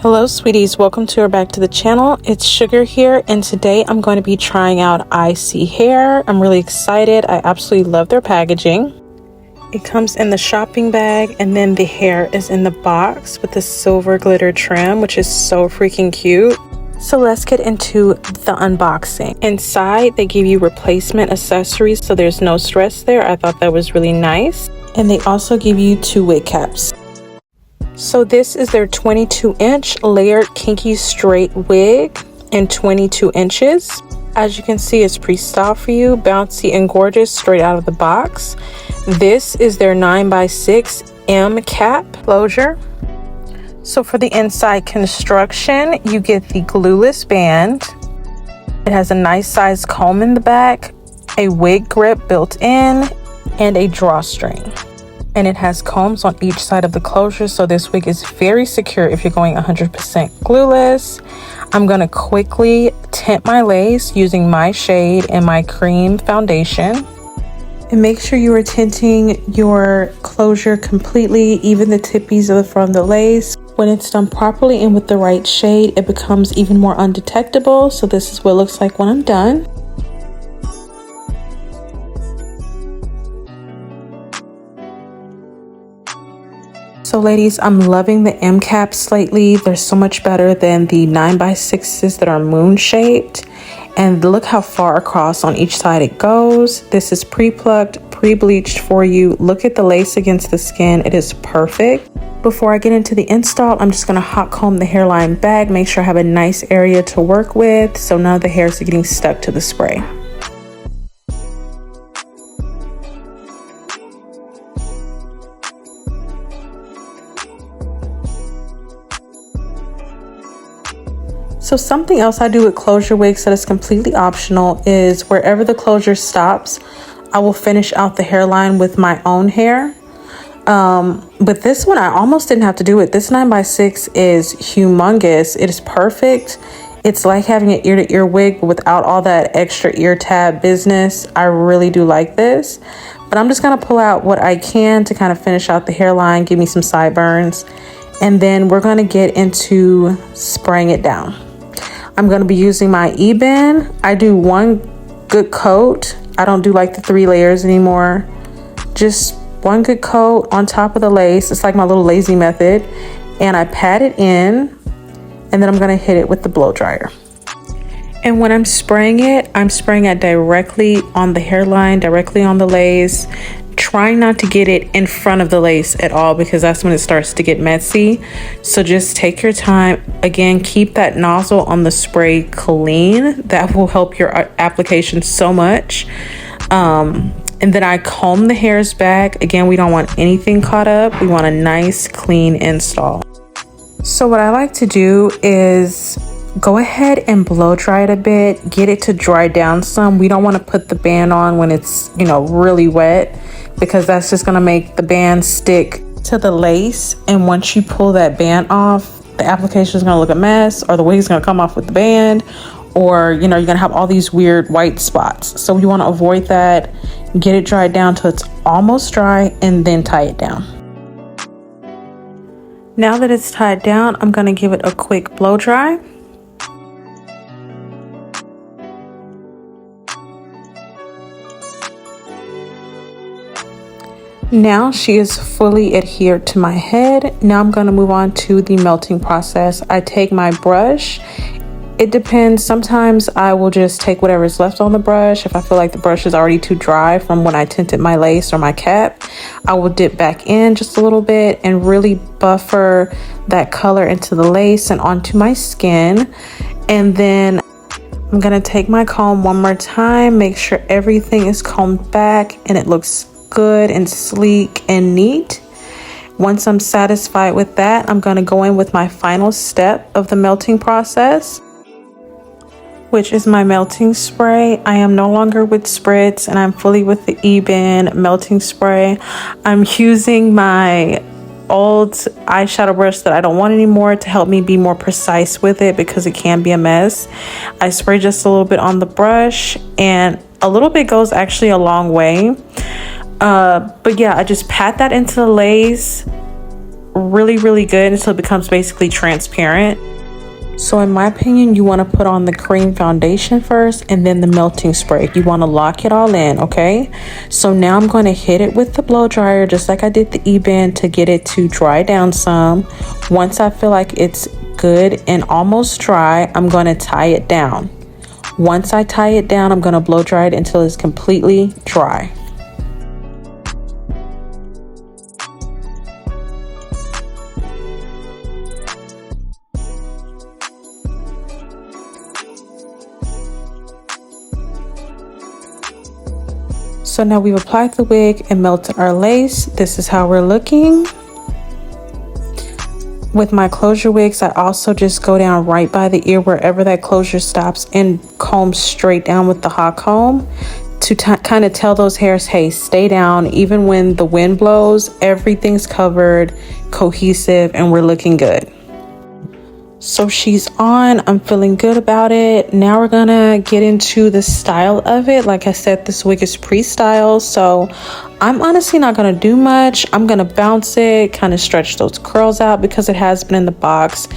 Hello sweeties, welcome to or back to the channel. It's Sugar here, and today I'm going to be trying out ISEE hair. I'm really excited. I absolutely love their packaging. It comes in the shopping bag, and then the hair is in the box with the silver glitter trim, which is so freaking cute. So let's get into the unboxing. Inside they give you replacement accessories, so there's no stress there. I thought that was really nice. And they also give you 2 wig caps. So this is their 22-inch layered kinky straight wig in 22 inches. As you can see, it's pre-styled for you, bouncy and gorgeous straight out of the box. This is their 9x6 M cap closure. So for the inside construction, you get the glueless band. It has a nice size comb in the back, a wig grip built in, and a drawstring. And it has combs on each side of the closure, so this wig is very secure if you're going 100% glueless. I'm going to quickly tint my lace using my shade and my cream foundation. And make sure you are tinting your closure completely, even the tippies of the front of the lace. When it's done properly and with the right shade, it becomes even more undetectable. So this is what it looks like when I'm done. So ladies, I'm loving the M caps lately. They're so much better than the 9x6s that are moon shaped. And look how far across on each side it goes. This is pre-plucked, pre-bleached for you. Look at the lace against the skin. It is perfect. Before I get into the install, I'm just going to hot comb the hairline back. Make sure I have a nice area to work with so none of the hairs are getting stuck to the spray. So something else I do with closure wigs that is completely optional is wherever the closure stops, I will finish out the hairline with my own hair. But this one, I almost didn't have to do it. This 9x6 is humongous. It is perfect. It's like having an ear-to-ear wig, but without all that extra ear tab business. I really do like this. But I'm just going to pull out what I can to kind of finish out the hairline, give me some sideburns. And then we're going to get into spraying it down. I'm going to be using my E-bend. I do 1 good coat. I don't do like the 3 layers anymore. Just 1 good coat on top of the lace. It's like my little lazy method. And I pat it in, and then I'm going to hit it with the blow dryer. And when I'm spraying it directly on the hairline, directly on the lace. Trying not to get it in front of the lace at all, because that's when it starts to get messy. So just take your time. Again, keep that nozzle on the spray clean. That will help your application so much. And then I comb the hairs back. Again, we don't want anything caught up. We want a nice clean install. So what I like to do is go ahead and blow dry it a bit, get it to dry down some. We don't want to put the band on when it's, really wet, because that's just going to make the band stick to the lace. And once you pull that band off, the application is going to look a mess, or the wig is going to come off with the band, or you're going to have all these weird white spots. So you want to avoid that. Get it dried down till it's almost dry, and then tie it down. Now that it's tied down, I'm going to give it a quick blow dry. Now she is fully adhered to my head. Now I'm going to move on to the melting process. I take my brush. It depends. Sometimes I will just take whatever is left on the brush. If I feel like the brush is already too dry from when I tinted my lace or my cap, I will dip back in just a little bit and really buffer that color into the lace and onto my skin. And then I'm going to take my comb one more time, make sure everything is combed back and it looks good and sleek and neat. Once I'm satisfied with that, I'm going to go in with my final step of the melting process, which is my melting spray. I am no longer with spritz, and I'm fully with the E-bend melting spray. I'm using my old eyeshadow brush that I don't want anymore to help me be more precise with it, because it can be a mess. I spray just a little bit on the brush, and a little bit goes actually a long way. But yeah, I just pat that into the lace, really, really good until it becomes basically transparent. So in my opinion, you want to put on the cream foundation first and then the melting spray. You want to lock it all in, okay? So now I'm going to hit it with the blow dryer just like I did the E-band to get it to dry down some. Once I feel like it's good and almost dry, I'm going to tie it down. Once I tie it down, I'm going to blow dry it until it's completely dry. So now we've applied the wig and melted our lace. This is how we're looking. With my closure wigs, I also just go down right by the ear wherever that closure stops and comb straight down with the hot comb to kind of tell those hairs, hey, stay down. Even when the wind blows, everything's covered, cohesive, and we're looking good. So she's on. I'm feeling good about it. Now we're gonna get into the style of it. Like I said, this wig is pre-styled, so I'm honestly not gonna do much. I'm gonna bounce it, kind of stretch those curls out because it has been in the box.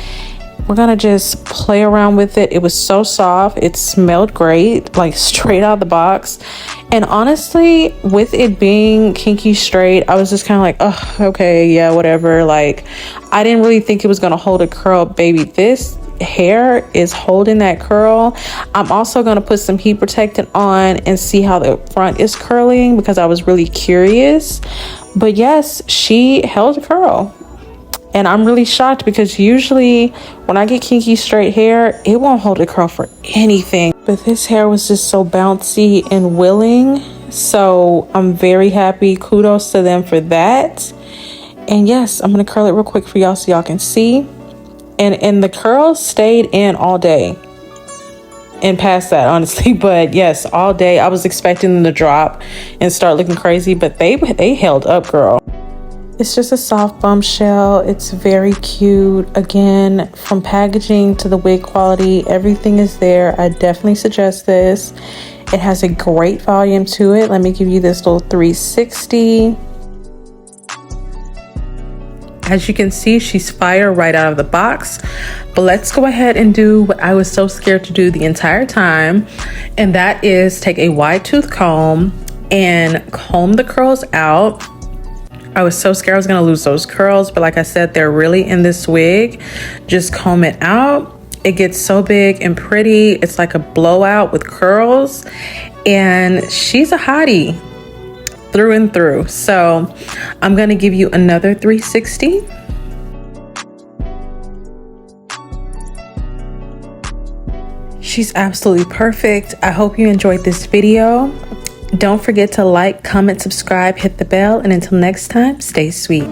We're gonna just play around with it. It was so soft. It smelled great, like straight out of the box. And honestly, with it being kinky straight, I was just kind of like, oh, okay, yeah, whatever. Like, I didn't really think it was gonna hold a curl. Baby, this hair is holding that curl. I'm also gonna put some heat protectant on and see how the front is curling because I was really curious. But yes, she held a curl. And I'm really shocked because usually when I get kinky straight hair, it won't hold a curl for anything. But this hair was just so bouncy and willing. So I'm very happy. Kudos to them for that. And yes, I'm going to curl it real quick for y'all so y'all can see. And the curls stayed in all day. And past that, honestly. But yes, all day. I was expecting them to drop and start looking crazy. But they held up, girl. It's just a soft bombshell. It's very cute. Again, from packaging to the wig quality, everything is there. I definitely suggest this. It has a great volume to it. Let me give you this little 360. As you can see, she's fire right out of the box. But let's go ahead and do what I was so scared to do the entire time. And that is take a wide tooth comb and comb the curls out. I was so scared I was gonna lose those curls, but like I said, they're really in this wig. Just comb it out. It gets so big and pretty. It's like a blowout with curls, and she's a hottie through and through. So I'm gonna give you another 360. She's absolutely perfect. I hope you enjoyed this video. Don't forget to like, comment, subscribe, hit the bell, and until next time, stay sweet.